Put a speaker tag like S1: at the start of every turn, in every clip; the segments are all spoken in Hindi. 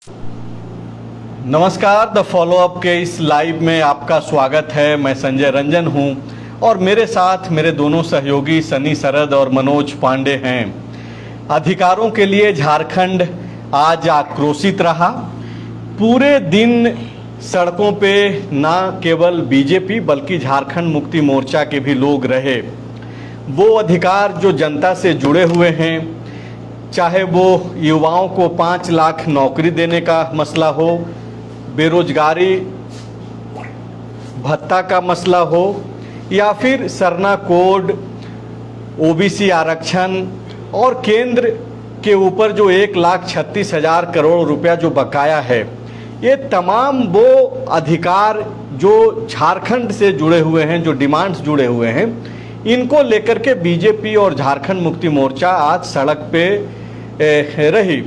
S1: नमस्कार, द फॉलोअप के इस लाइव में आपका स्वागत है। मैं संजय रंजन हूं और मेरे साथ मेरे दोनों सहयोगी सनी सरद और मनोज पांडे हैं। अधिकारों के लिए झारखंड आज आक्रोशित रहा। पूरे दिन सड़कों पे ना केवल बीजेपी बल्कि झारखंड मुक्ति मोर्चा के भी लोग रहे। वो अधिकार जो जनता से जुड़े हुए हैं, चाहे वो युवाओं को 5 लाख नौकरी देने का मसला हो, बेरोजगारी भत्ता का मसला हो, या फिर सरना कोड, ओबीसी आरक्षण और केंद्र के ऊपर जो 1,36,000 करोड़ रुपया जो बकाया है, ये तमाम वो अधिकार जो झारखंड से जुड़े हुए हैं, जो डिमांड्स जुड़े हुए हैं, इनको लेकर के बीजेपी और झारखंड मुक्ति मोर्चा आज सड़क पे रही।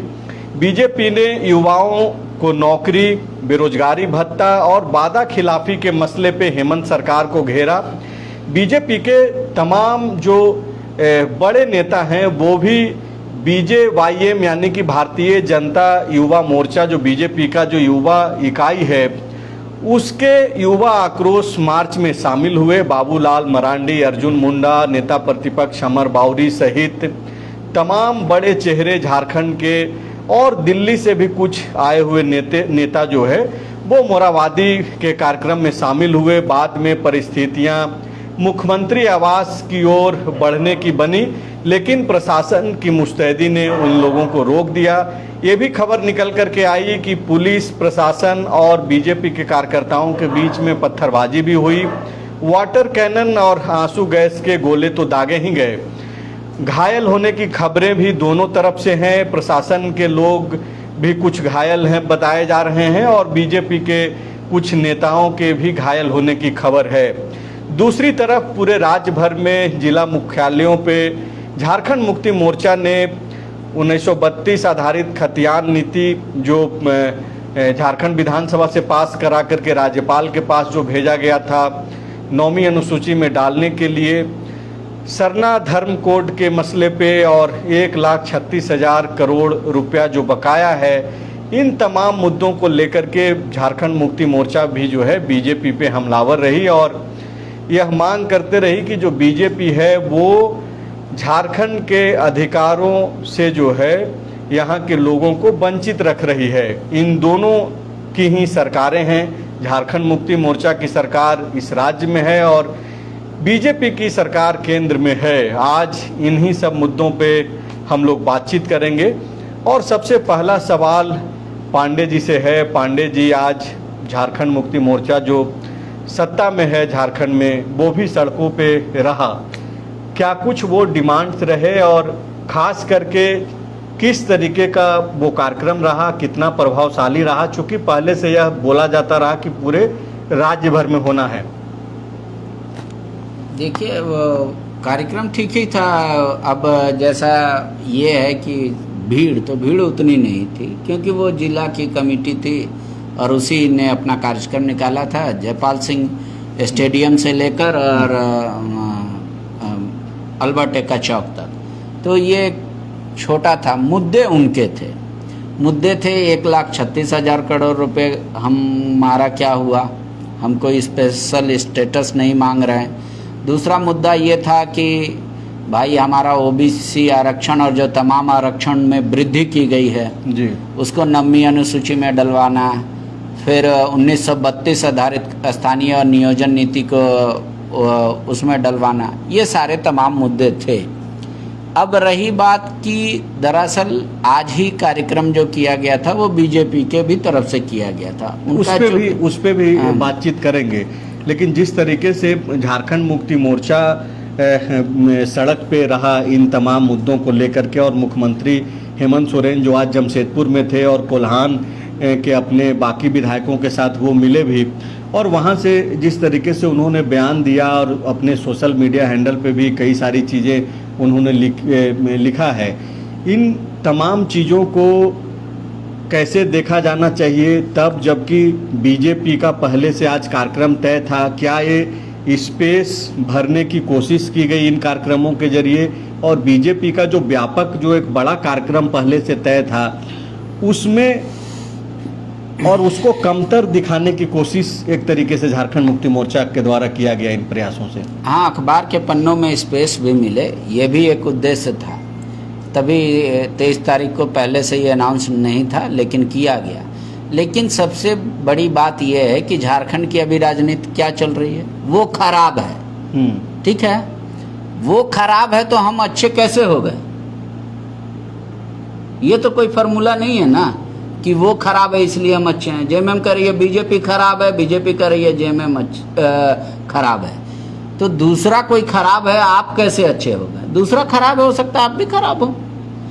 S1: बीजेपी ने युवाओं को नौकरी, बेरोजगारी भत्ता और वादा खिलाफी के मसले पे हेमंत सरकार को घेरा। बीजेपी के तमाम जो बड़े नेता हैं वो भी बीजेवाईएम यानी कि भारतीय जनता युवा मोर्चा, जो बीजेपी का जो युवा इकाई है, उसके युवा आक्रोश मार्च में शामिल हुए। बाबूलाल मरांडी, अर्जुन मुंडा, नेता प्रतिपक्ष अमर बाउरी सहित तमाम बड़े चेहरे झारखंड के और दिल्ली से भी कुछ आए हुए नेता जो है वो मोराबादी के कार्यक्रम में शामिल हुए। बाद में परिस्थितियां मुख्यमंत्री आवास की ओर बढ़ने की बनी, लेकिन प्रशासन की मुस्तैदी ने उन लोगों को रोक दिया। ये भी खबर निकल कर के आई कि पुलिस प्रशासन और बीजेपी के कार्यकर्ताओं के बीच में पत्थरबाजी भी हुई। वाटर कैनन और आंसू गैस के गोले तो दागे ही गए। घायल होने की खबरें भी दोनों तरफ से हैं। प्रशासन के लोग भी कुछ घायल हैं बताए जा रहे हैं और बीजेपी के कुछ नेताओं के भी घायल होने की खबर है। दूसरी तरफ पूरे राज्य भर में जिला मुख्यालयों पे झारखंड मुक्ति मोर्चा ने 1932 आधारित खतियान नीति जो झारखंड विधानसभा से पास करा करके राज्यपाल के पास जो भेजा गया था 9वीं अनुसूची में डालने के लिए, सरना धर्म कोड के मसले पे और 1,36,000 करोड़ रुपया जो बकाया है, इन तमाम मुद्दों को लेकर के झारखंड मुक्ति मोर्चा भी जो है बीजेपी पे हमलावर रही और यह मांग करते रही कि जो बीजेपी है वो झारखंड के अधिकारों से जो है यहाँ के लोगों को वंचित रख रही है। इन दोनों की ही सरकारें हैं। झारखंड मुक्ति मोर्चा की सरकार इस राज्य में है और बीजेपी की सरकार केंद्र में है। आज इन्हीं सब मुद्दों पे हम लोग बातचीत करेंगे और सबसे पहला सवाल पांडे जी से है। पांडे जी, आज झारखंड मुक्ति मोर्चा जो सत्ता में है झारखंड में, वो भी सड़कों पे रहा, क्या कुछ वो डिमांड्स रहे और खास करके किस तरीके का वो कार्यक्रम रहा, कितना प्रभावशाली रहा? चूँकि पहले से यह बोला जाता रहा कि पूरे राज्य भर में होना है।
S2: देखिए, कार्यक्रम ठीक ही था। अब जैसा ये है कि भीड़ उतनी नहीं थी क्योंकि वो जिला की कमेटी थी और उसी ने अपना कार्यक्रम निकाला था। जयपाल सिंह स्टेडियम से लेकर और अल्बर्ट एक्का चौक तक, तो ये छोटा था। मुद्दे उनके थे, मुद्दे थे 1,36,000 करोड़ रुपए हमारा क्या हुआ, हम कोई स्पेशल स्टेटस नहीं मांग रहे हैं। दूसरा मुद्दा ये था कि भाई हमारा ओबीसी आरक्षण और जो तमाम आरक्षण में वृद्धि की गई है
S1: जी,
S2: उसको 9वीं अनुसूची में डलवाना, फिर 1932 आधारित स्थानीय और नियोजन नीति को उसमें डलवाना, ये सारे तमाम मुद्दे थे। अब रही बात कि दरअसल आज ही कार्यक्रम जो किया गया था वो बीजेपी के भी तरफ से किया गया था।
S1: उस पे भी बातचीत करेंगे, लेकिन जिस तरीके से झारखंड मुक्ति मोर्चा सड़क पे रहा इन तमाम मुद्दों को लेकर के, और मुख्यमंत्री हेमंत सोरेन जो आज जमशेदपुर में थे और कोल्हान के अपने बाकी विधायकों के साथ वो मिले भी, और वहाँ से जिस तरीके से उन्होंने बयान दिया और अपने सोशल मीडिया हैंडल पे भी कई सारी चीज़ें उन्होंने लिखा है, इन तमाम चीज़ों को कैसे देखा जाना चाहिए तब जबकि बीजेपी का पहले से आज कार्यक्रम तय था? क्या ये स्पेस भरने की कोशिश की गई इन कार्यक्रमों के जरिए, और बीजेपी का जो व्यापक जो एक बड़ा कार्यक्रम पहले से तय था उसमें और उसको कमतर दिखाने की कोशिश एक तरीके से झारखंड मुक्ति मोर्चा के द्वारा किया गया इन प्रयासों से।
S2: हाँ, अखबार के पन्नों में स्पेस भी मिले, ये भी एक उद्देश्य था। तभी 23 तारीख को पहले से ये अनाउंस नहीं था, लेकिन किया गया। लेकिन सबसे बड़ी बात यह है कि झारखंड की अभी राजनीति क्या चल रही है, वो खराब है। ठीक है, वो खराब है तो हम अच्छे कैसे हो गए? ये तो कोई फॉर्मूला नहीं है ना कि वो खराब है इसलिए हम अच्छे हैं। जेएमएम कर रही है बीजेपी खराब है, बीजेपी कर रही है जेएमएम खराब है, तो दूसरा कोई खराब है, आप कैसे अच्छे हो गए? दूसरा खराब है, हो सकता है आप भी खराब हो,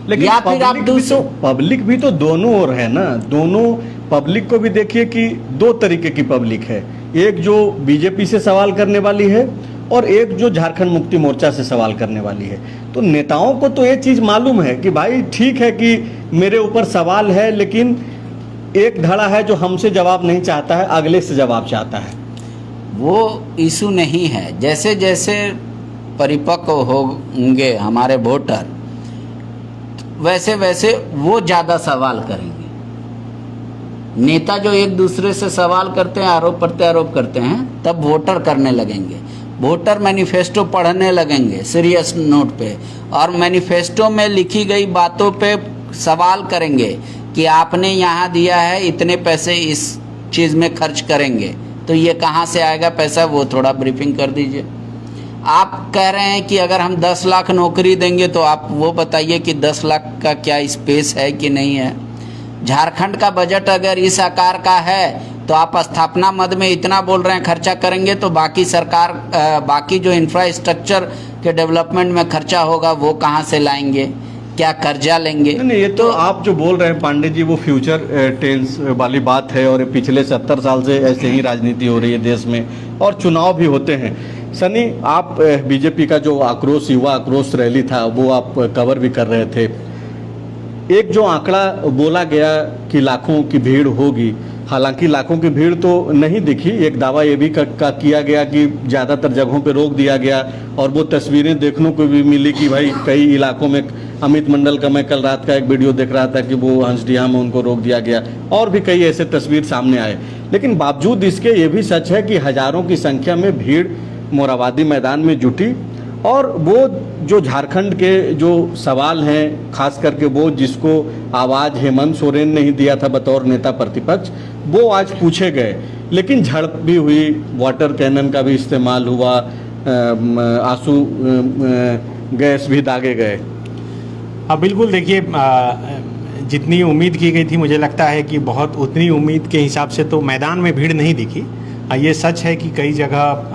S1: लेकिन
S2: या फिर आप दूसरे।
S1: पब्लिक भी तो दोनों ओर है ना। दोनों पब्लिक को भी देखिए कि दो तरीके की पब्लिक है, एक जो बीजेपी से सवाल करने वाली है और एक जो झारखंड मुक्ति मोर्चा से सवाल करने वाली है। तो नेताओं को तो ये चीज मालूम है कि भाई ठीक है कि मेरे ऊपर सवाल है, लेकिन एक धड़ा है जो हमसे जवाब नहीं चाहता है, अगले से जवाब चाहता है।
S2: वो इशू नहीं है। जैसे जैसे परिपक्व होंगे हमारे वोटर, वैसे वैसे वो ज़्यादा सवाल करेंगे। नेता जो एक दूसरे से सवाल करते हैं, आरोप प्रत्यारोप करते हैं, तब वोटर करने लगेंगे। वोटर मैनिफेस्टो पढ़ने लगेंगे सीरियस नोट पे, और मैनिफेस्टो में लिखी गई बातों पे सवाल करेंगे कि आपने यहाँ दिया है, इतने पैसे इस चीज़ में खर्च करेंगे, तो ये कहाँ से आएगा पैसा, वो थोड़ा ब्रीफिंग कर दीजिए। आप कह रहे हैं कि अगर हम 10 लाख नौकरी देंगे, तो आप वो बताइए कि 10 लाख का क्या स्पेस है कि नहीं है। झारखंड का बजट अगर इस आकार का है, तो आप स्थापना मद में इतना बोल रहे हैं खर्चा करेंगे, तो बाकी सरकार बाकी जो इंफ्रास्ट्रक्चर के डेवलपमेंट में खर्चा होगा वो कहाँ से लाएंगे, क्या कर्जा लेंगे?
S1: नहीं, ये तो आप जो बोल रहे हैं पांडे जी, वो फ्यूचर टेंस वाली बात है, और पिछले 70 साल से ऐसे ही राजनीति हो रही है देश में, और चुनाव भी होते हैं। सनी, आप बीजेपी का जो आक्रोश, युवा आक्रोश रैली था, वो आप कवर भी कर रहे थे। एक जो आंकड़ा बोला गया कि लाखों की भीड़ होगी, हालांकि लाखों की भीड़ तो नहीं दिखी। एक दावा ये भी किया गया कि ज़्यादातर जगहों पे रोक दिया गया, और वो तस्वीरें देखने को भी मिली कि भाई कई इलाकों में, अमित मंडल का मैं कल रात का एक वीडियो देख रहा था कि वो हंसडीहा में उनको रोक दिया गया, और भी कई ऐसे तस्वीर सामने आए। लेकिन बावजूद इसके ये भी सच है कि हजारों की संख्या में भीड़ मोराबादी मैदान में जुटी, और वो जो झारखंड के जो सवाल हैं, खास करके वो जिसको आवाज़ हेमंत सोरेन ने ही दिया था बतौर नेता प्रतिपक्ष, वो आज पूछे गए। लेकिन झड़प भी हुई, वाटर कैनन का भी इस्तेमाल हुआ, आंसू गैस भी दागे गए।
S3: अब बिल्कुल देखिए, जितनी उम्मीद की गई थी, मुझे लगता है कि बहुत उतनी उम्मीद के हिसाब से तो मैदान में भीड़ नहीं दिखी। ये सच है कि कई जगह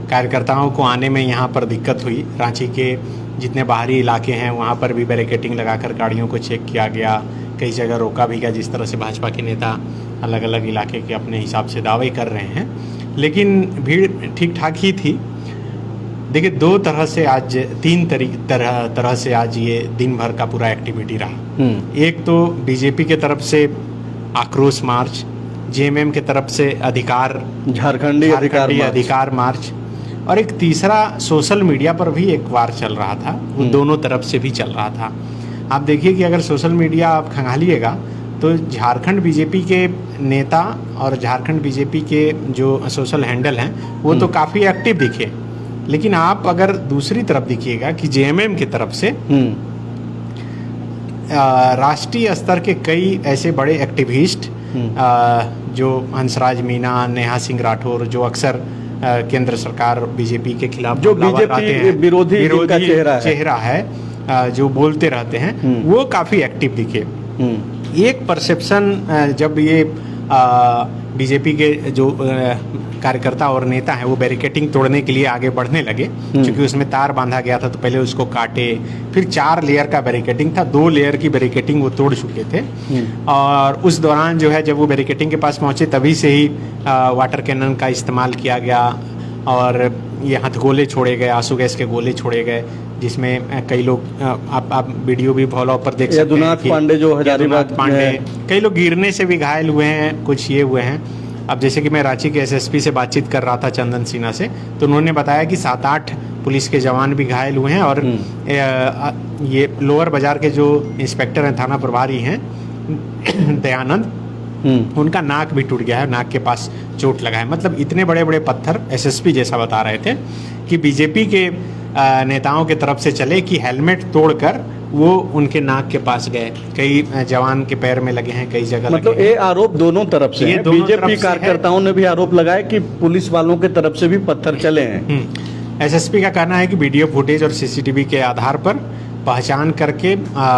S3: कार्यकर्ताओं को आने में यहाँ पर दिक्कत हुई। रांची के जितने बाहरी इलाके हैं वहाँ पर भी बैरिकेटिंग लगाकर गाड़ियों को चेक किया गया, कई जगह रोका भी गया, जिस तरह से भाजपा के नेता अलग अलग इलाके के अपने हिसाब से दावे कर रहे हैं। लेकिन भीड़ ठीक ठाक ही थी। देखिए, दो तरह से आज, तीन तरह से आज ये दिन भर का पूरा एक्टिविटी रहा। एक तो बीजेपी के तरफ से आक्रोश मार्च, जेएमएम के तरफ से झारखंडी अधिकार मार्च, और एक तीसरा सोशल मीडिया पर भी एक वार चल रहा था, वो दोनों तरफ से भी चल रहा था। आप देखिए कि अगर सोशल मीडिया आप खंगालिएगा तो झारखंड बीजेपी के नेता और झारखंड बीजेपी के जो सोशल हैंडल हैं वो तो काफ़ी एक्टिव दिखे। लेकिन आप अगर दूसरी तरफ देखिएगा कि जेएमएम की तरफ से राष्ट्रीय स्तर के कई ऐसे बड़े एक्टिविस्ट, जो हंसराज मीना, नेहा सिंह राठौर, जो अक्सर केंद्र सरकार बीजेपी के खिलाफ
S1: जो बीजेपी विरोधी
S3: चेहरा है, जो बोलते रहते हैं, वो काफ़ी एक्टिव दिखे। एक परसेप्शन जब ये बीजेपी के जो कार्यकर्ता और नेता हैं वो बैरिकेटिंग तोड़ने के लिए आगे बढ़ने लगे, क्योंकि उसमें तार बांधा गया था, तो पहले उसको काटे, फिर 4 लेयर का बैरिकेटिंग था, 2 लेयर की बैरिकेटिंग वो तोड़ चुके थे। और उस दौरान जो है, जब वो बैरिकेटिंग के पास पहुंचे, तभी से ही वाटर कैनन का इस्तेमाल किया गया, और ये हथगोले छोड़े गए, आंसू गैस के गोले छोड़े गए, जिसमें कई लोग, आप वीडियो भी फॉलो पर देख सकते हैं,
S1: यदुनाथ पांडे जो हजारीबाग
S3: पांडे, कई लोग गिरने से भी घायल हुए हैं, कुछ ये हुए हैं। अब जैसे कि मैं रांची के एसएसपी से बातचीत कर रहा था, चंदन सिन्हा से, तो उन्होंने बताया कि 7-8 पुलिस के जवान भी घायल हुए हैं, और ये लोअर बाजार के जो इंस्पेक्टर हैं, थाना प्रभारी हैं दयानंद, उनका नाक भी टूट गया है, नाक के पास चोट लगा है। मतलब इतने बड़े बड़े पत्थर एसएसपी जैसा बता रहे थे कि बीजेपी के नेताओं के तरफ से चले कि हेलमेट तोड़कर वो उनके नाक के पास गए। कई जवान के पैर में लगे हैं, कई जगह
S1: मतलब
S3: लगे
S1: ये आरोप दोनों तरफ से
S3: ये
S1: है।
S3: दोनों तरफ
S1: बीजेपी
S3: से है।
S1: कार्यकर्ताओं ने भी आरोप लगाया कि पुलिस वालों के तरफ से भी पत्थर चले हैं।
S3: एसएसपी का कहना है कि वीडियो फुटेज और सीसीटीवी के आधार पर पहचान करके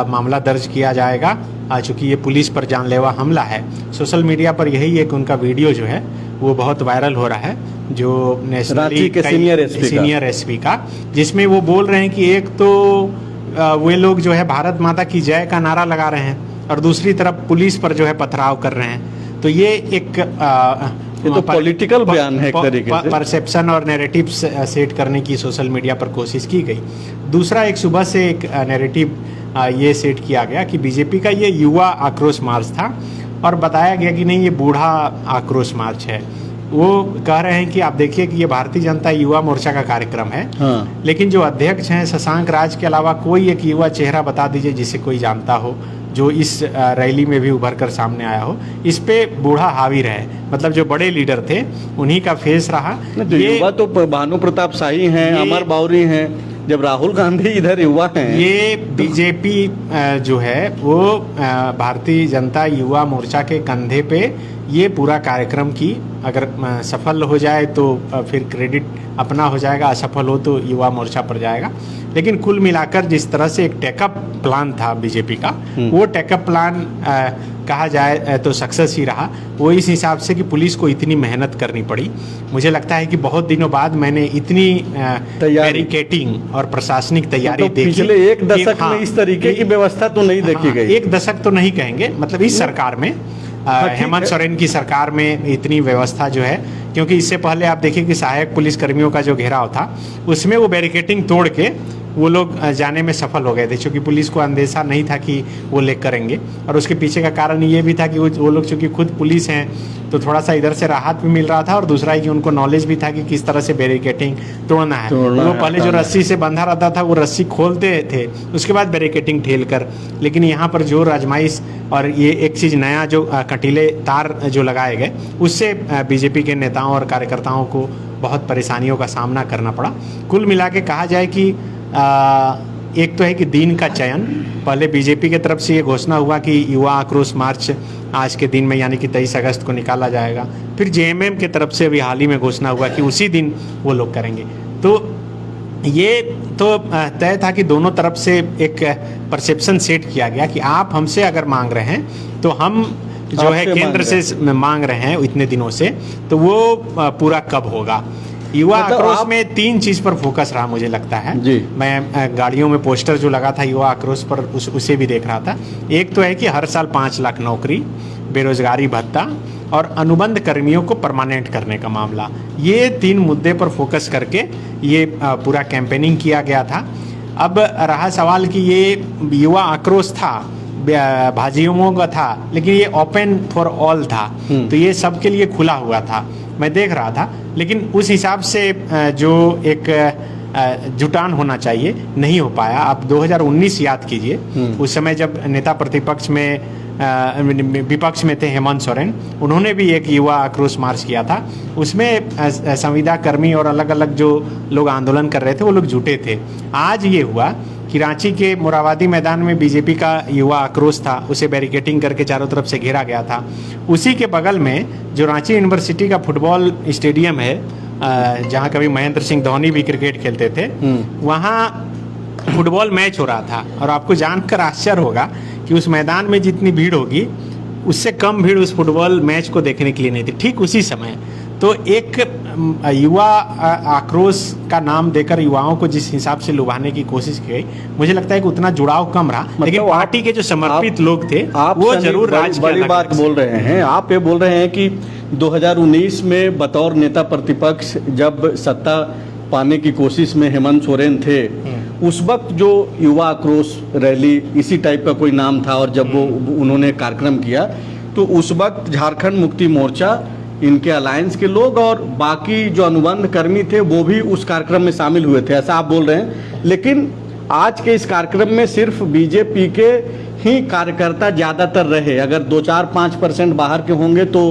S3: मामला दर्ज किया जाएगा, चूँकि ये पुलिस पर जानलेवा हमला है। सोशल मीडिया पर यही एक उनका वीडियो जो है वो बहुत वायरल हो रहा है, जो
S1: रांची के सीनियर एसपी
S3: का, जिसमें वो बोल रहे हैं कि एक तो वे लोग जो है भारत माता की जय का नारा लगा रहे हैं और दूसरी तरफ पुलिस पर जो है पथराव कर रहे हैं। तो ये एक
S1: ये तो पॉलिटिकल बयान है एक तरीके से।
S3: परसेप्शन और नैरेटिव सेट करने की सोशल मीडिया पर कोशिश की गई। दूसरा, एक सुबह से एक नैरेटिव ये सेट किया गया कि बीजेपी का ये युवा आक्रोश मार्च था और बताया गया कि नहीं, ये बूढ़ा आक्रोश मार्च है। वो कह रहे हैं कि आप देखिए कि ये भारतीय जनता युवा मोर्चा का कार्यक्रम है,
S1: हाँ।
S3: लेकिन जो अध्यक्ष हैं शशांक राज के अलावा कोई एक युवा चेहरा बता दीजिए जिसे कोई जानता हो, जो इस रैली में भी उभर कर सामने आया हो। इस पे बूढ़ा हावी रहे, मतलब जो बड़े लीडर थे उन्हीं का फेस रहा।
S1: ये युवा तो भानु प्रताप शाही हैं, अमर बावरी हैं, जब राहुल गांधी इधर युवा हैं।
S3: ये बीजेपी जो है वो भारतीय जनता युवा मोर्चा के कंधे पे ये पूरा कार्यक्रम की अगर सफल हो जाए तो फिर क्रेडिट अपना हो जाएगा, असफल हो तो युवा मोर्चा पर जाएगा। लेकिन कुल मिलाकर जिस तरह से एक टेकअप प्लान था बीजेपी का, वो टेकअप प्लान कहा जाए तो सक्सेस ही रहा। वो इस हिसाब से कि पुलिस को इतनी मेहनत करनी पड़ी। मुझे लगता है कि बहुत दिनों बाद मैंने इतनी बैरिकेटिंग और प्रशासनिक तैयारी
S1: मतलब
S3: देखी।
S1: पिछले एक दशक में इस तरीके की व्यवस्था तो नहीं देखी गई।
S3: एक दशक तो नहीं कहेंगे, मतलब इस सरकार में हेमंत सोरेन की सरकार में इतनी व्यवस्था जो है, क्योंकि इससे पहले आप देखिए कि सहायक पुलिस कर्मियों का जो घेराव था उसमें वो बैरिकेटिंग तोड़ के वो लोग जाने में सफल हो गए थे, क्योंकि पुलिस को अंदेशा नहीं था कि वो ले करेंगे। और उसके पीछे का कारण ये भी था कि वो लोग चूँकि खुद पुलिस हैं तो थोड़ा सा इधर से राहत भी मिल रहा था, और दूसरा है कि उनको नॉलेज भी था कि किस तरह से बैरिकेटिंग तोड़ना है। वो पहले जो रस्सी से बंधा रहता था वो रस्सी खोलते थे, उसके बाद बैरिकेटिंग ठेल कर। लेकिन यहाँ पर जो आजमाइश और ये एक चीज़ नया जो कटीले तार जो लगाए गए, उससे बीजेपी के नेताओं और कार्यकर्ताओं को बहुत परेशानियों का सामना करना पड़ा। कुल मिला के कहा जाए कि एक तो है कि दिन का चयन, पहले बीजेपी की तरफ से ये घोषणा हुआ कि युवा आक्रोश मार्च आज के दिन में यानी कि 23 अगस्त को निकाला जाएगा। फिर जेएमएम की तरफ से अभी हाल ही में घोषणा हुआ कि उसी दिन वो लोग करेंगे। तो ये तो तय था कि दोनों तरफ से एक परसेप्शन सेट किया गया कि आप हमसे अगर मांग रहे हैं तो हम जो है केंद्र से मांग रहे हैं इतने दिनों से, तो वो पूरा कब होगा। युवा आक्रोश में तीन चीज पर फोकस रहा मुझे लगता है
S1: जी।
S3: मैं गाड़ियों में पोस्टर जो लगा था युवा आक्रोश पर उसे भी देख रहा था। एक तो है कि हर साल 5 लाख नौकरी, बेरोजगारी भत्ता और अनुबंध कर्मियों को परमानेंट करने का मामला, ये 3 मुद्दे पर फोकस करके ये पूरा कैंपेनिंग किया गया था। अब रहा सवाल कि ये युवा आक्रोश था, भाजयुमों का था, लेकिन ये ओपन फॉर ऑल था, तो ये सबके लिए खुला हुआ था। मैं देख रहा था, लेकिन उस हिसाब से जो एक जुटान होना चाहिए नहीं हो पाया। आप 2019 याद कीजिए, उस समय जब नेता प्रतिपक्ष में विपक्ष में थे हेमंत सोरेन, उन्होंने भी एक युवा आक्रोश मार्च किया था। उसमें संविदा कर्मी और अलग अलग जो लोग आंदोलन कर रहे थे वो लोग जुटे थे। आज ये हुआ कि रांची के मोराबादी मैदान में बीजेपी का युवा आक्रोश था, उसे बैरिकेटिंग करके चारों तरफ से घेरा गया था। उसी के बगल में जो रांची यूनिवर्सिटी का फुटबॉल स्टेडियम है, जहाँ कभी महेंद्र सिंह धोनी भी क्रिकेट खेलते थे, वहाँ फुटबॉल मैच हो रहा था। और आपको जानकर आश्चर्य होगा कि उस मैदान में जितनी भीड़ होगी उससे कम भीड़ उस फुटबॉल मैच को देखने के लिए नहीं थी। ठीक उसी समय तो एक युवा आक्रोश का नाम देकर युवाओं को जिस हिसाब से लुभाने की कोशिश की गई, मुझे लगता है कि उतना जुड़ाव कम रहा। मतलब लेकिन पार्टी के जो समर्पित लोग थे वो जरूर
S1: बड़ी बात बोल रहे हैं। आप ये बोल रहे हैं कि 2019 में बतौर नेता प्रतिपक्ष जब सत्ता पाने की कोशिश में हेमंत सोरेन थे, उस वक्त जो युवा आक्रोश रैली इसी टाइप का कोई नाम था, और जब वो उन्होंने कार्यक्रम किया तो उस वक्त झारखंड मुक्ति मोर्चा, इनके अलायंस के लोग और बाकी जो अनुबंध कर्मी थे वो भी उस कार्यक्रम में शामिल हुए थे, ऐसा आप बोल रहे हैं। लेकिन आज के इस कार्यक्रम में सिर्फ बीजेपी के ही कार्यकर्ता ज्यादातर रहे, अगर 2-4-5% बाहर के होंगे तो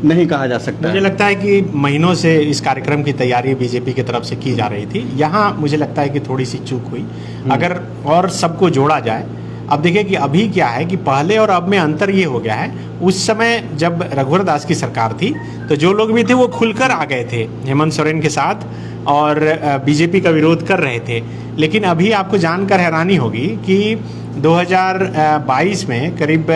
S1: नहीं कहा जा सकता
S3: मुझे
S1: है।
S3: लगता है कि महीनों से इस कार्यक्रम की तैयारी बीजेपी की तरफ से की जा रही थी। यहाँ मुझे लगता है कि थोड़ी सी चूक हुई। अगर और सबको जोड़ा जाए, अब देखिए कि अभी क्या है कि पहले और अब में अंतर ये हो गया है, उस समय जब रघुवर दास की सरकार थी तो जो लोग भी थे वो खुलकर आ गए थे हेमंत सोरेन के साथ और बीजेपी का विरोध कर रहे थे। लेकिन अभी आपको जानकर हैरानी होगी कि 2022 में करीब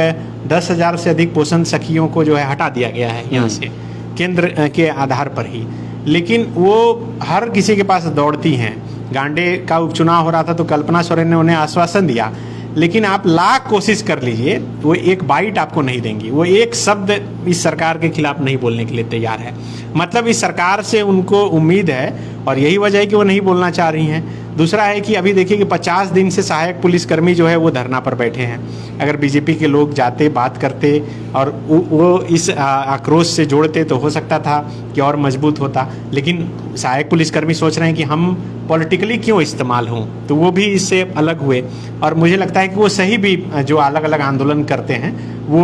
S3: 10,000 से अधिक पोषण सखियों को जो है हटा दिया गया है यहाँ से, केंद्र के आधार पर ही। लेकिन वो हर किसी के पास दौड़ती हैं। गांडे का उपचुनाव हो रहा था तो कल्पना सोरेन ने उन्हें आश्वासन दिया, लेकिन आप लाख कोशिश कर लीजिए वो एक बाइट आपको नहीं देंगी, वो एक शब्द इस सरकार के खिलाफ नहीं बोलने के लिए तैयार है। मतलब इस सरकार से उनको उम्मीद है और यही वजह है कि वो नहीं बोलना चाह रही हैं। दूसरा है कि अभी देखिए कि 50 दिन से सहायक पुलिसकर्मी जो है वो धरना पर बैठे हैं। अगर बीजेपी के लोग जाते, बात करते और वो इस आक्रोश से जोड़ते तो हो सकता था कि और मजबूत होता। लेकिन सहायक पुलिसकर्मी सोच रहे हैं कि हम पॉलिटिकली क्यों इस्तेमाल हों, तो वो भी इससे अलग हुए। और मुझे लगता है कि वो सही भी जो अलग अलग आंदोलन करते हैं वो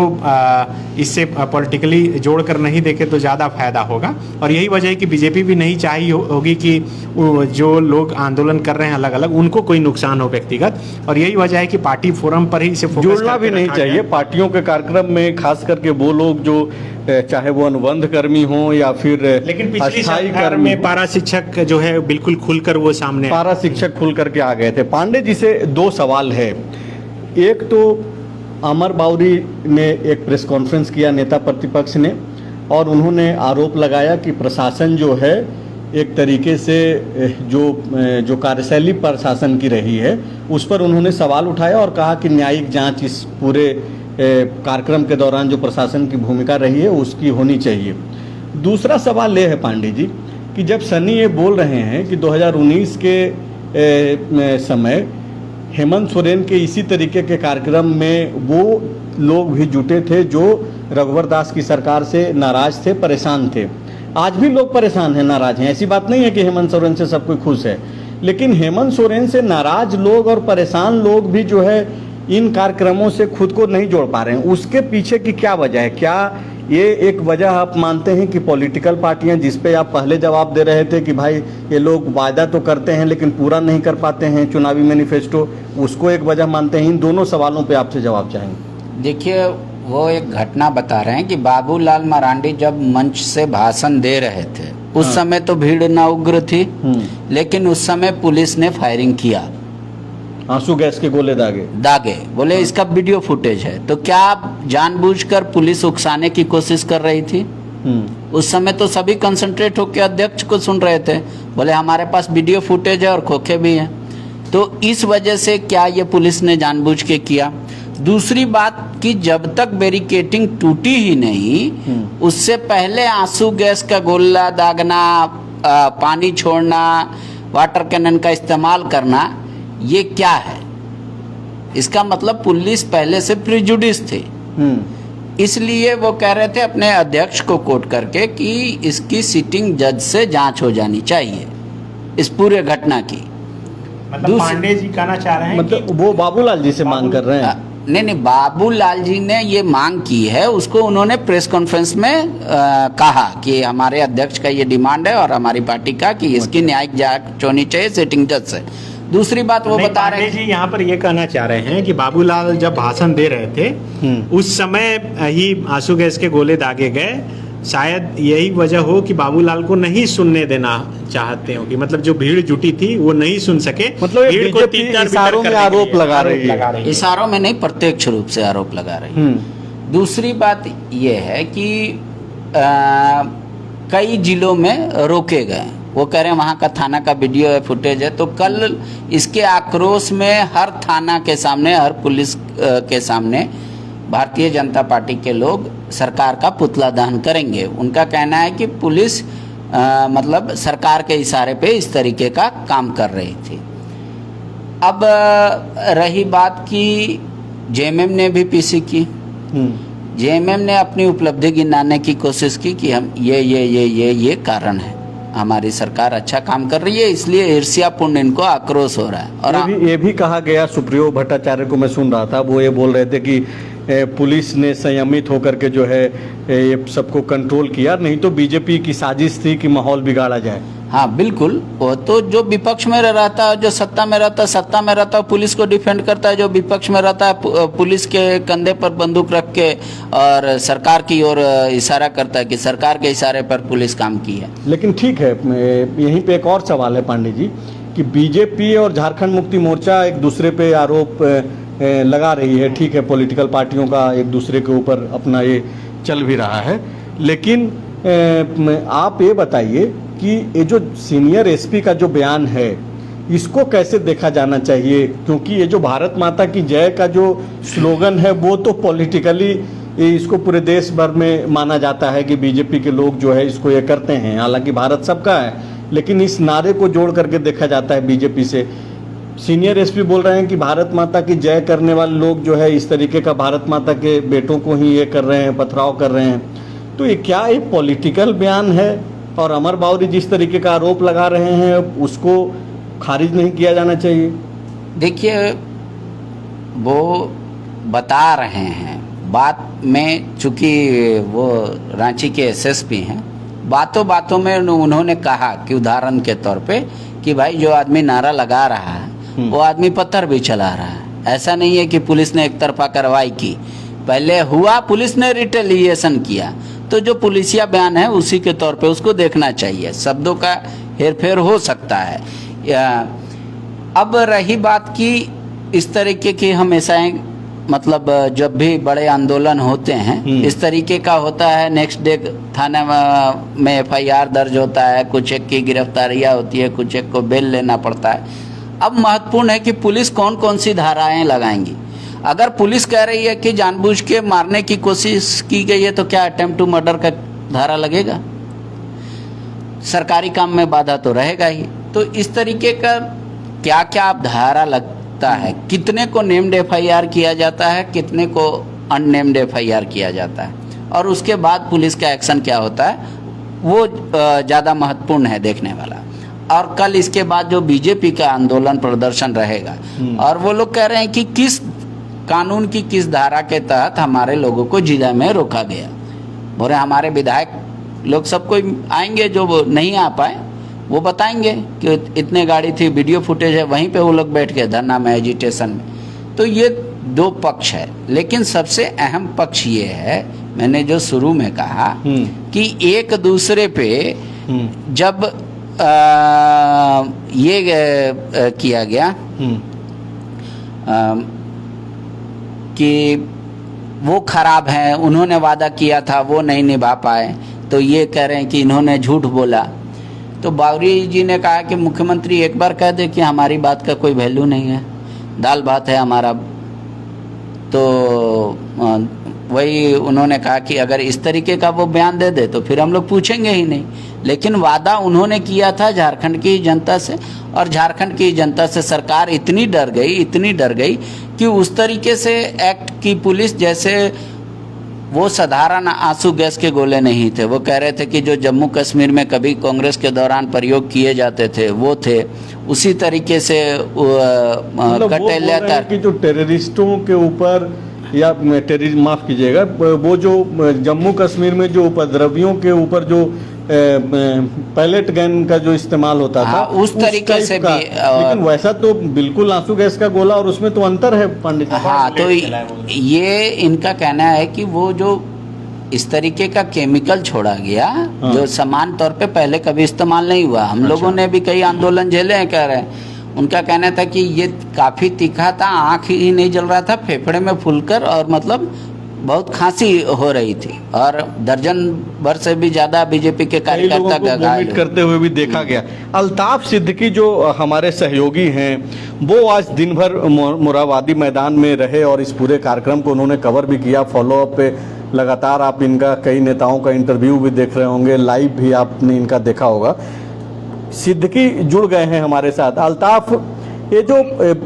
S3: इससे पॉलिटिकली जोड़कर नहीं देखे तो ज़्यादा फायदा होगा। और यही वजह है कि बीजेपी भी नहीं चाहिए होगी कि जो लोग आंदोलन कर रहे हैं अलग अलग उनको कोई नुकसान हो व्यक्तिगत। और यही वजह है कि पार्टी फोरम पर ही इसे
S1: जुड़ना भी नहीं चाहिए पार्टियों के कार्यक्रम में, खास करके वो लोग जो चाहे वो अनुबंध कर्मी हो या फिर
S3: लेकिन पिछली
S1: अस्थायी
S3: सरकार
S1: कर्मी,
S3: में पारा शिक्षक जो है बिल्कुल खुलकर वो सामने
S1: पारा शिक्षक खुल करके आ गए थे। पांडे जी से 2 सवाल है। एक तो अमर बाउरी ने एक प्रेस कॉन्फ्रेंस किया नेता प्रतिपक्ष ने, और उन्होंने आरोप लगाया कि प्रशासन जो है एक तरीके से जो कार्यशैली प्रशासन की रही है उस पर उन्होंने सवाल उठाया और कहा कि न्यायिक जांच इस पूरे कार्यक्रम के दौरान जो प्रशासन की भूमिका रही है उसकी होनी चाहिए। दूसरा सवाल ये है पांडे जी कि जब सनी ये बोल रहे हैं कि 2019 के समय हेमंत सोरेन के इसी तरीके के कार्यक्रम में वो लोग भी जुटे थे जो रघुवर दास की सरकार से नाराज थे, परेशान थे। आज भी लोग परेशान हैं, नाराज हैं। ऐसी बात नहीं है कि हेमंत सोरेन से सब कोई खुश है, लेकिन हेमंत सोरेन से नाराज लोग और परेशान लोग भी जो है इन कार्यक्रमों से खुद को नहीं जोड़ पा रहे हैं। उसके पीछे की क्या वजह है? क्या ये एक वजह आप मानते हैं कि पॉलिटिकल पार्टियां, जिस पे आप पहले जवाब दे रहे थे कि भाई ये लोग वायदा तो करते हैं लेकिन पूरा नहीं कर पाते हैं चुनावी मैनिफेस्टो, उसको एक वजह मानते हैं? इन दोनों सवालों पे आपसे जवाब चाहेंगे।
S2: देखिए, वो एक घटना बता रहे हैं कि बाबूलाल मरांडी जब मंच से भाषण दे रहे थे उस समय तो भीड़ ना उग्र थी, लेकिन उस समय पुलिस ने फायरिंग किया,
S1: आंसू गैस के गोले दागे।
S2: बोले इसका वीडियो फुटेज है। तो क्या जानबूझकर पुलिस उकसाने की कोशिश कर रही थी? उस समय तो सभी कंसंट्रेट होकर अध्यक्ष को सुन रहे थे। बोले हमारे पास वीडियो फुटेज है और खोखे भी हैं। तो इस वजह से क्या ये पुलिस ने जानबूझ के किया? दूसरी बात कि जब तक बैरिकेटिंग टूटी ही नहीं उससे पहले आंसू गैस का गोला दागना, पानी छोड़ना, वाटर कैनन का इस्तेमाल करना, ये क्या है? इसका मतलब पुलिस पहले से प्रिजुडिस थी। इसलिए वो कह रहे थे अपने अध्यक्ष को कोट करके कि इसकी सिटिंग जज से जांच हो जानी चाहिए इस पूरे घटना की।
S3: मतलब पांडे जी कहना चाह रहे हैं
S1: मतलब वो बाबूलाल जी से मांग कर रहे हैं?
S2: नहीं, बाबूलाल जी ने ये मांग की है, उसको उन्होंने प्रेस कॉन्फ्रेंस में कहा कि हमारे अध्यक्ष का ये डिमांड है और हमारी पार्टी का कि इसकी न्यायिक जांच होनी चाहिए सिटिंग जज से। दूसरी बात वो बता रहे हैं
S3: जी यहाँ पर ये कहना चाह रहे हैं कि बाबूलाल जब भाषण दे रहे थे उस समय ही आंसू गैस के गोले दागे गए। शायद यही वजह हो कि बाबूलाल को नहीं सुनने देना चाहते हो कि मतलब जो भीड़ जुटी थी वो नहीं सुन सके।
S1: मतलब भीड़ को इशारों में आरोप लगा रही है।
S2: इशारों में नहीं, प्रत्यक्ष रूप से आरोप लगा रही है। दूसरी बात ये है कि कई जिलों में रोके गए। वो कह रहे हैं वहाँ का थाना का वीडियो है, फुटेज है। तो कल इसके आक्रोश में हर थाना के सामने, हर पुलिस के सामने भारतीय जनता पार्टी के लोग सरकार का पुतला दहन करेंगे। उनका कहना है कि पुलिस मतलब सरकार के इशारे पे इस तरीके का काम कर रही थी। अब रही बात कि जेएमएम ने भी पीसी की। जेएमएम ने अपनी उपलब्धि गिनाने की कोशिश की कि हम ये कारण है। हमारी सरकार अच्छा काम कर रही है, इसलिए ईर्ष्यापूर्ण इनको आक्रोश हो रहा है। और
S1: ये भी कहा गया, सुप्रियो भट्टाचार्य को मैं सुन रहा था, वो ये बोल रहे थे कि पुलिस ने संयमित होकर के जो है ये सबको कंट्रोल किया, नहीं तो बीजेपी की साजिश थी कि माहौल बिगाड़ा जाए।
S2: हाँ बिल्कुल, वो तो जो विपक्ष में रहता है, जो सत्ता में रहता है पुलिस को डिफेंड करता है, जो विपक्ष में रहता है पुलिस के कंधे पर बंदूक रख के और सरकार की ओर इशारा करता है कि सरकार के इशारे पर पुलिस काम की है।
S1: लेकिन ठीक है, यहीं पे एक और सवाल है पांडे जी कि बीजेपी और झारखंड मुक्ति मोर्चा एक दूसरे पे आरोप लगा रही है। ठीक है, पॉलिटिकल पार्टियों का एक दूसरे के ऊपर अपना ये चल भी रहा है, लेकिन आप ये बताइए कि ये जो सीनियर एसपी का जो बयान है इसको कैसे देखा जाना चाहिए, क्योंकि ये जो भारत माता की जय का जो स्लोगन है वो तो पॉलिटिकली इसको पूरे देश भर में माना जाता है कि बीजेपी के लोग जो है इसको ये करते हैं, हालांकि भारत सबका है, लेकिन इस नारे को जोड़ करके देखा जाता है बीजेपी से। सीनियर एसपी बोल रहे हैं कि भारत माता की जय करने वाले लोग जो है इस तरीके का भारत माता के बेटों को ही ये कर रहे हैं, पथराव कर रहे हैं। तो ये क्या एक पॉलिटिकल बयान है? और अमर बावरी जिस तरीके का आरोप लगा रहे हैं उसको खारिज नहीं किया जाना चाहिए?
S2: देखिए, वो बता रहे हैं बात में, चूंकि वो रांची के एसएसपी हैं, बातों बातों में उन्होंने कहा कि उदाहरण के तौर पे कि भाई जो आदमी नारा लगा रहा है वो आदमी पत्थर भी चला रहा है। ऐसा नहीं है कि पुलिस ने एक तरफा कार्रवाई की, पहले हुआ, पुलिस ने रिटेलिएशन किया, तो जो पुलिसिया बयान है उसी के तौर पे उसको देखना चाहिए। शब्दों का हेरफेर हो सकता है। अब रही बात की इस तरीके की हमेशा, मतलब जब भी बड़े आंदोलन होते हैं इस तरीके का होता है, नेक्स्ट डे थाने में एफआईआर दर्ज होता है, कुछ एक की गिरफ्तारियां होती है, कुछ एक को बेल लेना पड़ता है। अब महत्वपूर्ण है कि पुलिस कौन कौन सी धाराएं लगाएंगी। अगर पुलिस कह रही है कि जानबूझ के मारने की कोशिश की गई है तो क्या अटेम्प्ट टू मर्डर का धारा लगेगा? सरकारी काम में बाधा तो रहेगा ही। तो इस तरीके का क्या क्या धारा लगता है, कितने को नेम्ड एफआईआर किया जाता है, कितने को अननेम्ड एफआईआर किया जाता है, और उसके बाद पुलिस का एक्शन क्या होता है, वो ज़्यादा महत्वपूर्ण है देखने वाला। और कल इसके बाद जो बीजेपी का आंदोलन प्रदर्शन रहेगा, और वो लोग कह रहे हैं कि किस कानून की किस धारा के तहत हमारे लोगों को जिला में रोका गया। बोले हमारे विधायक लोग सब कोई आएंगे, जो नहीं आ पाए वो बताएंगे कि इतने गाड़ी थी, वीडियो फुटेज है, वहीं पे वो लोग बैठ गए धरना में, एजिटेशन में। तो ये दो पक्ष है, लेकिन सबसे अहम पक्ष ये है, मैंने जो शुरू में कहा कि एक दूसरे पे जब ये किया गया कि वो खराब हैं, उन्होंने वादा किया था वो नहीं निभा पाए, तो ये कह रहे हैं कि इन्होंने झूठ बोला। तो बावरी जी ने कहा कि मुख्यमंत्री एक बार कह दे कि हमारी बात का कोई वैल्यू नहीं है, दाल भात है हमारा। तो वही उन्होंने कहा कि अगर इस तरीके का वो बयान दे दे तो फिर हम लोग पूछेंगे ही नहीं। लेकिन वादा उन्होंने किया था झारखंड की जनता से, और झारखंड की जनता से सरकार इतनी डर गई कि उस तरीके से एक्ट की पुलिस, जैसे वो साधारण आंसू गैस के गोले नहीं थे। वो कह रहे थे कि जो जम्मू कश्मीर में कभी कांग्रेस के दौरान प्रयोग किए जाते थे वो थे, उसी तरीके से
S1: कटेलिया कि जो टेररिस्टों के ऊपर या माफ कीजिएगा, वो जो जम्मू कश्मीर में जो उपद्रवियों के ऊपर जो पैलेट गन का जो इस्तेमाल होता था,
S2: उस तरीके से भी,
S1: लेकिन वैसा तो बिल्कुल आंसू गैस का गोला, और उसमें तो अंतर है पंडित जी।
S2: हाँ, तो ये इनका कहना है कि वो जो इस तरीके का केमिकल छोड़ा गया, जो समान तौर पे पहले कभी इस्तेमाल नहीं हुआ। हम लोगों ने भी कई आंदोलन झेले हैं, कह रहे हैं। उनका कहना था कि ये काफ़ी तीखा था, आँख ही नहीं जल रहा था, फेफड़े में फूलकर, और मतलब बहुत खांसी हो रही थी, और दर्जन भर से भी ज्यादा बीजेपी के कार्यकर्ता
S1: वोमिट करते हुए भी देखा गया। अल्ताफ सिद्दीकी जो हमारे सहयोगी हैं, वो आज दिन भर मोरहाबादी मैदान में रहे और इस पूरे कार्यक्रम को उन्होंने कवर भी किया। फॉलोअप पे लगातार आप इनका कई नेताओं का इंटरव्यू भी देख रहे होंगे, लाइव भी आपने इनका देखा होगा। सिद्दीकी जुड़ गए हैं हमारे साथ। अल्ताफ, ये जो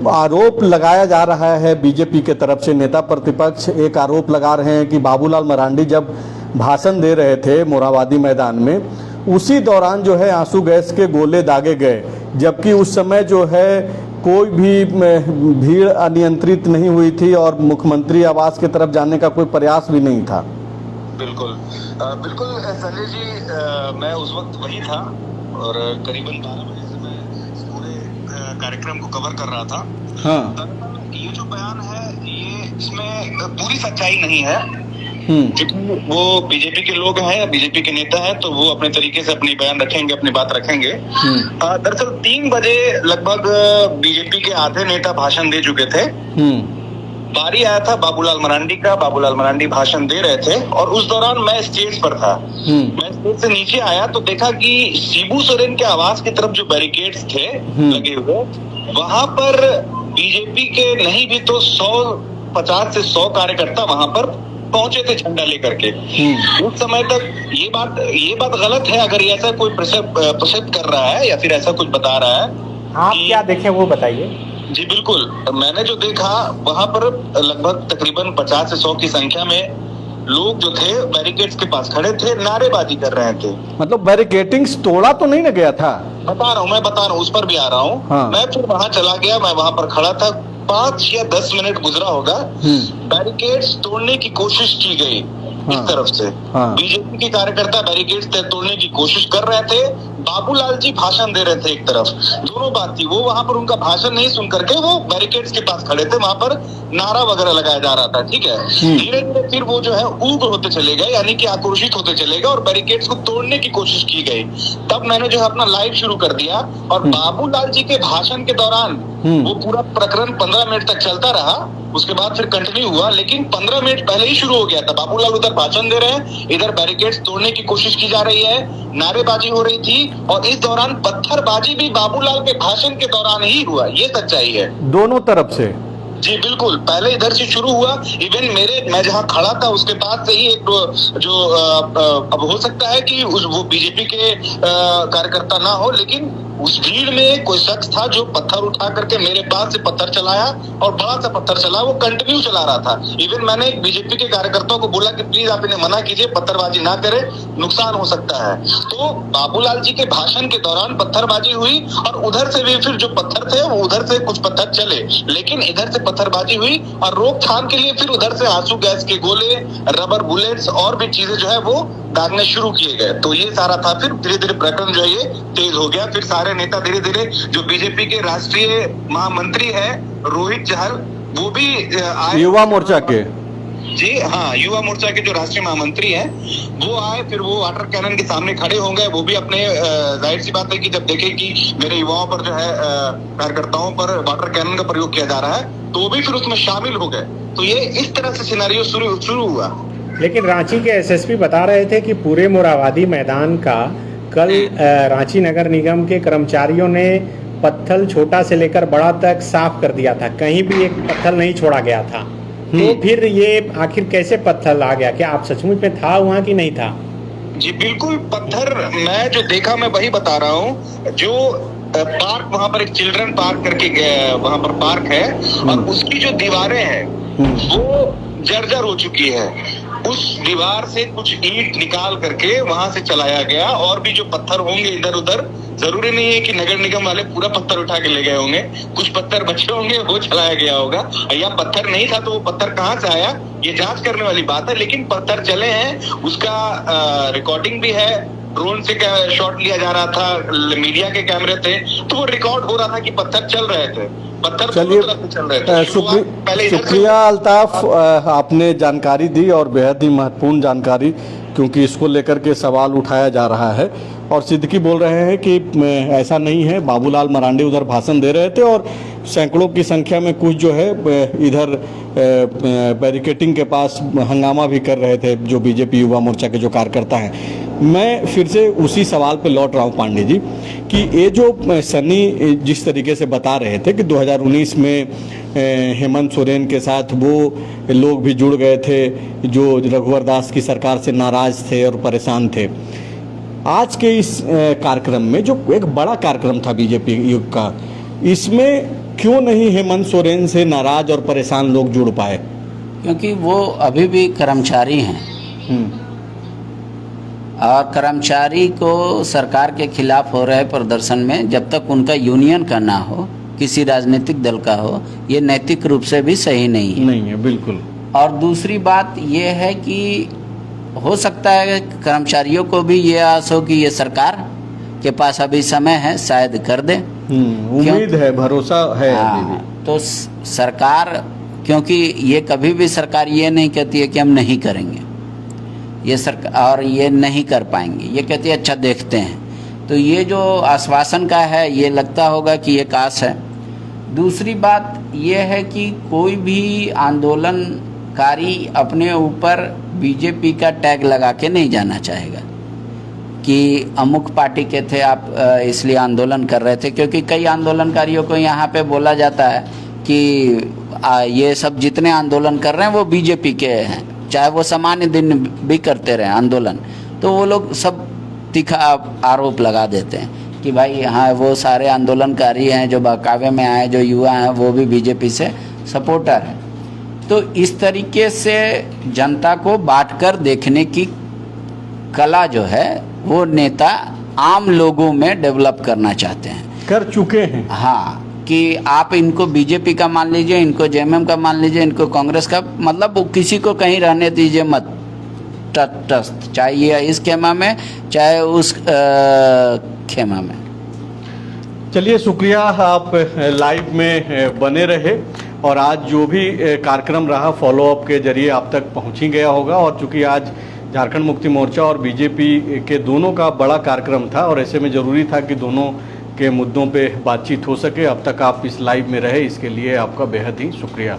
S1: आरोप लगाया जा रहा है बीजेपी के तरफ से, नेता प्रतिपक्ष एक आरोप लगा रहे हैं कि बाबूलाल मरांडी जब भाषण दे रहे थे मोरहाबादी मैदान में, उसी दौरान जो है आंसू गैस के गोले दागे गए, जबकि उस समय जो है कोई भी भीड़ अनियंत्रित नहीं हुई थी और मुख्यमंत्री आवास की तरफ जाने का कोई प्रयास भी नहीं था।
S4: बिल्कुल बिल्कुल संजय जी, मैं उस वक्त वही था और करीबन 12 बजे से मैं इस पूरे कार्यक्रम को कवर कर रहा था।
S1: हाँ।
S4: ये जो बयान है ये इसमें पूरी सच्चाई नहीं है, क्योंकि वो बीजेपी के लोग हैं, बीजेपी के नेता हैं, तो वो अपने तरीके से अपनी बयान रखेंगे, अपनी बात रखेंगे। दरअसल 3 बजे लगभग बीजेपी के आधे नेता भाषण दे चुके थे। बारी आया था बाबूलाल मरांडी का। बाबूलाल मरांडी भाषण दे रहे थे और उस दौरान मैं स्टेज पर था। मैं स्टेज से नीचे आया तो देखा कि शिबू सोरेन के आवास की तरफ जो बैरिकेड्स थे लगे हुए, वहां पर बीजेपी के नहीं भी तो 50 से 100 कार्यकर्ता वहां पर पहुंचे थे झंडा लेकर के। उस समय तक ये बात गलत है अगर ये ऐसा कोई प्रसिद्ध कर रहा है या फिर ऐसा कुछ बता रहा है।
S3: आप क्या देखे वो बताइए।
S4: जी बिल्कुल, मैंने जो देखा वहां पर लगभग तकरीबन 50 से 100 की संख्या में लोग जो थे बैरिकेड्स के पास खड़े थे, नारेबाजी कर रहे थे।
S1: मतलब बैरिकेडिंग्स तोड़ा तो नहीं ना गया था?
S4: मैं बता रहा हूँ, उस पर भी आ रहा हूँ।
S1: हाँ।
S4: मैं फिर वहां चला गया, मैं वहां पर खड़ा था, 5 या 10 मिनट गुजरा होगा, बैरिकेड्स तोड़ने की कोशिश की गई। इस तरफ से बीजेपी के कार्यकर्ता बैरिकेड्स तोड़ने की कोशिश कर रहे थे, बाबूलाल जी भाषण दे रहे थे एक तरफ। दोनों बात थी, वो वहां पर उनका भाषण नहीं सुन करके वो बैरिकेड्स के पास खड़े थे, वहां पर नारा वगैरह लगाया जा रहा था। ठीक है, धीरे धीरे फिर वो जो है उग्र होते चले गए, यानी कि आक्रोशित होते चले गए और बैरिकेड्स को तोड़ने की कोशिश की गई। तब मैंने जो है अपना लाइव शुरू कर दिया और बाबूलाल जी के भाषण के दौरान वो पूरा प्रकरण 15 मिनट तक चलता रहा। उसके बाद फिर कंटिन्यू हुआ, लेकिन 15 मिनट पहले ही शुरू हो गया था। बाबूलाल उधर भाषण दे रहे हैं, इधर बैरिकेड्स तोड़ने की कोशिश की जा रही है, नारेबाजी हो रही थी और इस दौरान पत्थरबाजी भी बाबूलाल के भाषण के दौरान ही हुआ। ये सच्चाई है
S1: दोनों तरफ से।
S4: जी बिल्कुल, पहले इधर से शुरू हुआ। इवन मैं जहाँ खड़ा था उसके बाद से ही एक जो अब हो सकता है कि वो बीजेपी के कार्यकर्ता ना हो, लेकिन उस भीड़ में कोई शख्स था जो पत्थर उठा करके मेरे पास से पत्थर चलाया और बड़ा सा पत्थर चला, वो कंटिन्यू चला रहा था। इवन मैंने एक बीजेपी के कार्यकर्ताओं को बोला कि प्लीज आप इन्हें मना कीजिए, पत्थरबाजी ना करें, नुकसान हो सकता है। तो बाबूलाल जी के भाषण के दौरान पत्थरबाजी हुई और उधर से भी फिर जो पत्थर थे वो उधर से कुछ पत्थर चले, लेकिन इधर से पत्थरबाजी हुई और रोकथाम के लिए फिर उधर से आंसू गैस के गोले, रबर बुलेट्स और भी चीजें जो है वो दागने शुरू किए गए। तो ये सारा था। फिर धीरे धीरे प्रकरण जो है ये तेज हो गया। फिर सारे नेता धीरे धीरे, जो बीजेपी के राष्ट्रीय महामंत्री है रोहित चहल, वो भी आए,
S1: युवा मोर्चा के।
S4: जी हाँ, युवा मोर्चा के जो राष्ट्रीय महामंत्री हैं वो आए। फिर वो वाटर कैनन के सामने खड़े हो गए। वो भी अपने जाहिर सी बात है कि जब देखे कि मेरे युवाओं पर जो है कार्यकर्ताओं पर वाटर कैनन का प्रयोग किया जा रहा है, तो वो भी फिर उसमें शामिल हो गए। तो ये इस तरह से सिनेरियो शुरू हुआ।
S3: लेकिन रांची के एसएसपी बता रहे थे कि पूरे मोराबादी मैदान का कल रांची नगर निगम के कर्मचारियों ने पत्थर छोटा से लेकर बड़ा तक साफ कर दिया था, कहीं भी एक पत्थर नहीं छोड़ा गया था। तो फिर ये आखिर कैसे पत्थर आ गया? क्या आप सचमुच में था वहाँ कि नहीं था?
S4: जी बिल्कुल, पत्थर मैं जो देखा मैं वही बता रहा हूँ। जो पार्क, वहाँ पर एक चिल्ड्रन पार्क करके वहाँ पर पार्क है और उसकी जो दीवारें हैं वो जर्जर हो चुकी है। उस दीवार से कुछ ईंट निकाल करके वहां से चलाया गया और भी जो पत्थर होंगे इधर उधर, जरूरी नहीं है कि नगर निगम वाले पूरा पत्थर उठा के ले गए होंगे, कुछ पत्थर बचे होंगे वो चलाया गया होगा। या पत्थर नहीं था तो वो पत्थर कहाँ से आया ये जांच करने वाली बात है, लेकिन पत्थर चले हैं, उसका रिकॉर्डिंग भी है। ड्रोन से शॉट लिया जा रहा था, मीडिया के कैमरे थे, तो वो रिकॉर्ड हो रहा था कि पत्थर चल रहे थे, पत्थर
S1: चलिए,
S4: चल रहे थे।
S1: शुक्रिया अल्ताफ, आपने जानकारी दी और बेहद ही महत्वपूर्ण जानकारी, क्योंकि इसको लेकर के सवाल उठाया जा रहा है और सिद्दीकी बोल रहे हैं कि ऐसा नहीं है। बाबूलाल मरांडी उधर भाषण दे रहे थे और सैकड़ों की संख्या में कुछ जो है इधर बैरिकेटिंग के पास हंगामा भी कर रहे थे, जो बीजेपी युवा मोर्चा के जो कार्यकर्ता हैं। मैं फिर से उसी सवाल पे लौट रहा हूँ पांडे जी, कि ये जो सनी जिस तरीके से बता रहे थे कि 2019 में हेमंत सोरेन के साथ वो लोग भी जुड़ गए थे जो रघुवर दास की सरकार से नाराज थे और परेशान थे। आज के इस कार्यक्रम में जो एक बड़ा कार्यक्रम था बीजेपी युग का, इसमें क्यों नहीं हेमंत सोरेन से नाराज और परेशान लोग जुड़ पाए?
S2: क्योंकि वो अभी भी कर्मचारी हैं। और कर्मचारी को सरकार के खिलाफ हो रहे प्रदर्शन में जब तक उनका यूनियन का ना हो, किसी राजनीतिक दल का हो, ये नैतिक रूप से भी सही नहीं है।
S1: नहीं है, बिल्कुल।
S2: और दूसरी बात ये है कि हो सकता है कर्मचारियों को भी ये आस हो कि ये सरकार के पास अभी समय है, शायद कर दे।
S1: उम्मीद है, भरोसा है अभी भी।
S2: तो सरकार, क्योंकि ये कभी भी सरकार ये नहीं कहती है कि हम नहीं करेंगे, ये सरकार और ये नहीं कर पाएंगे, ये कहती है अच्छा देखते हैं। तो ये जो आश्वासन का है, ये लगता होगा कि ये कास है। दूसरी बात ये है कि कोई भी आंदोलनकारी अपने ऊपर बीजेपी का टैग लगा के नहीं जाना चाहेगा कि अमुक पार्टी के थे आप इसलिए आंदोलन कर रहे थे, क्योंकि कई आंदोलनकारियों को यहाँ पे बोला जाता है कि ये सब जितने आंदोलन कर रहे हैं वो बीजेपी के हैं, चाहे वो सामान्य दिन भी करते रहे आंदोलन। तो वो लोग सब तीखा आरोप लगा देते हैं कि भाई हाँ वो सारे आंदोलनकारी हैं जो बहकावे में आए, जो युवा हैं वो भी बीजेपी से सपोर्टर हैं। तो इस तरीके से जनता को बांटकर देखने की कला जो है वो नेता आम लोगों में डेवलप करना चाहते हैं,
S1: कर चुके हैं।
S2: हाँ, कि आप इनको बीजेपी का मान लीजिए, इनको जेएमएम का मान लीजिए, इनको कांग्रेस का, मतलब वो किसी को कहीं रहने दीजिए मत, तटस्थ, चाहे ये इस खेमा में चाहे उस खेमा में।
S1: चलिए, शुक्रिया, आप लाइव में बने रहे और आज जो भी कार्यक्रम रहा फॉलोअप के जरिए आप तक पहुंच ही गया होगा। और चूंकि आज झारखंड मुक्ति मोर्चा और बीजेपी के दोनों का बड़ा कार्यक्रम था और ऐसे में ज़रूरी था कि दोनों के मुद्दों पे बातचीत हो सके। अब तक आप इस लाइव में रहे, इसके लिए आपका बेहद ही शुक्रिया।